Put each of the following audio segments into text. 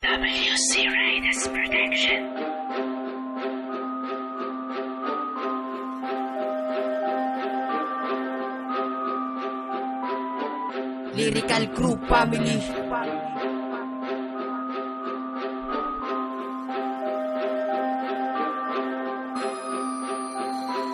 WC Raiders Protection. Lyrical Crew Family.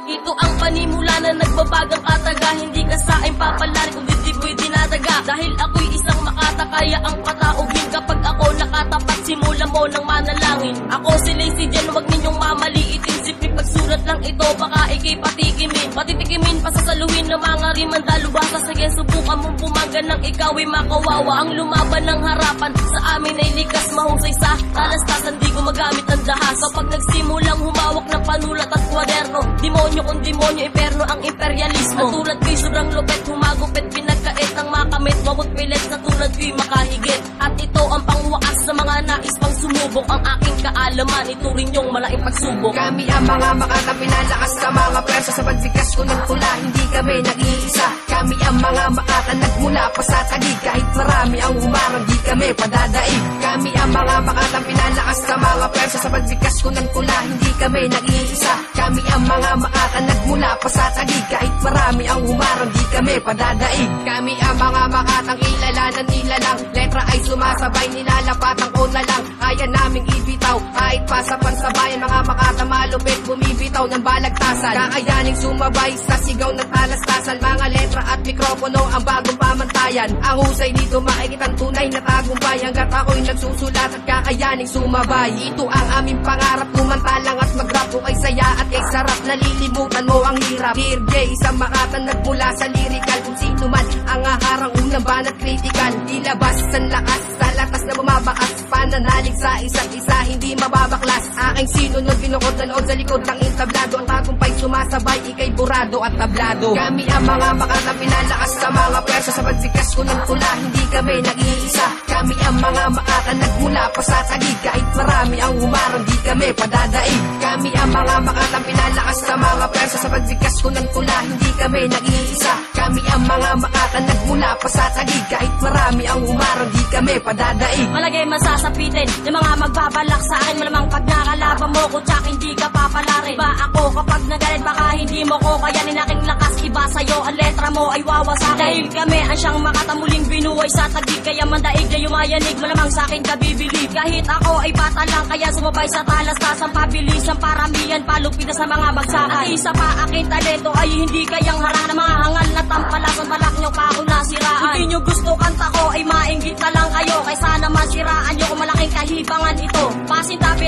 Ito ang panimula na nagbabagang kataga. Hindi ka sa aking papalari kung dibdib dinadaga. Dahil ako'y isang makata, kaya ang pataubin. Kapag ako nakatapat, simula mo ng manalangin. Ako si Lazy Jen, huwag ninyong mamaliitin. Simple pagsulat lang ito, baka ikay patikimin. Patitikimin, pasasaluhin ng mga riman. Dalubasa sige, subukan mong pumaga ng ikaw ay makawawa. Ang lumaban ng harapan, sa amin ay likas. Mahusay sa talastasan, di gumagamit ng dahas. Kapag nagsimulang humawak ng panulat at kwaderno, demonyo kung demonyo, imperno ang imperialismo. At tulad ko'y sobrang lupet, humagupit, pinagkait ng makamit. Mamut pilit na tulad ko'y makahigit. At ito ang pangwakas sa mga nais pang sumubok. Ang aking kaalaman, ito rin yung malaking pagsubok. Kami ang mga makatang pinalakas sa mga pwersa. Sa pagbigas ko ng tula, hindi kami nag-iisa. Kami ang mga makatan nagmula pa sa tagig. Kahit marami ang humarang, di kami padadaig. Kami ang mga makatang pinalakas sa mga pwersa. Sa pagbigas ko ng tula, hindi kami nag-iisa. Kami ang mga makatan nagmula pa sa tagig. Kahit marami ang humarang, di kami padadaig. Kami ang mga makatang ilalanan nila lang. Letra ay sumasabay, nilalapatan ko na lang. Kaya naming ibitaw, kahit pa sa pansabayan. Mga makatang malupit, bumibitaw ng balagtasan. Kakayaning sumabay sa sigaw ng talastasan. Mga letra at mikropono ang bagong pamantayan. Ang husay dito makikitang tunay na tagumpay. Hanggat ako'y nagsusulat at kakayaning sumabay. Ito ang aming pangarap, kumantalang at mag-rap. Kung kay saya at kay sarap, nalilimutan mo ang hirap. Dear J, isang makatan nagmula sa lyrical. Kung sino man ang aharang unang banat critical. Ilabas ang lakas sa latas na bumabakas. Pananalig sa isa't isa, hindi mababaklas. Aking sinunod, binukod na nood sa likod ng entablado. Ang tagumpay sumasabay, ikay burado at tablado. Kami ang mga makatang pinalakas sa mga pwersa. Sa pagsikas ko ng tula, hindi kami nag-iisa. Kami ang mga makatan nagmula pa sa tagig. Kahit marami ang humarang, di kami padadaig. Kami ang mga makatang pinalakas sa mga pwersa. Sa pagsikas ko ng tula, hindi kami nag-iisa. Kami ang mga makatan nagmula pa sa tagig. Kahit marami ang humarang, di kami padadaig. Malagay masasapitin ng mga magbabalak sa akin. Malamang pag nakalaban mo ko, tsak hindi ka papalari. Ba ako kapag nagalit, baka hindi mo ko kayanin aking lakas. Iba sa'yo, ang letra mo ay wawasakin. Dahil kami ang siyang makatamuling binuhay sa tagig. Kaya mandaig na yumayanig, malamang sa akin ka bibilib. Kahit ako ay bata lang, kaya sumabay sa talastasang pabilis. Ang paramihan, palupit na sa mga bagsakan. At isa pa aking talento ay hindi kayang harang. Na mga hangal na tampalasan, balak nyo pa ako nasiraan. Hindi nyo gusto kanta ko, ay mainggit na lang kayo. Kaysa naman siraan nyo kung malaking kahibangan ito. Pasin tabi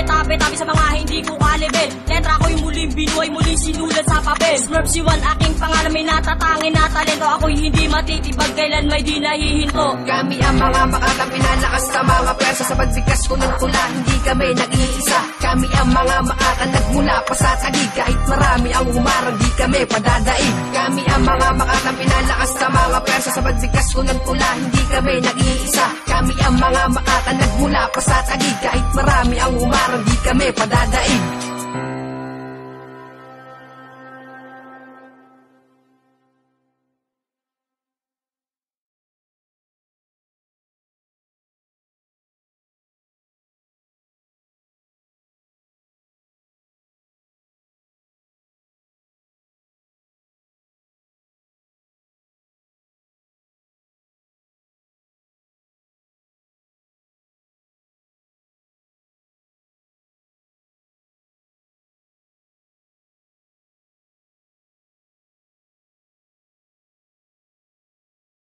sa mga hindi ko kalibel. Letra ko'y muling binuhay, muling sinulat sa papel. Smurf si Juan, aking pangalan, may natatangin na talento. Ako'y hindi matitibag, kailan may di nahihinto. Kami ang mga makatang pinalakas sa mga pwersa. Sa pagsikas ko ng tula, hindi kami nag-iisa. Kami ang mga makatan nagmula pa sa tagig. Kahit marami ang humarang, di kami padadaig. Kami ang mga makatang pinalakas sa mga pwersa. Sa pagsikas ko ng tula, hindi kami nag-iisa. Kami ang mga makatan nagmula pa sa tagig. Kahit marami ang humarang, di kami padadaig.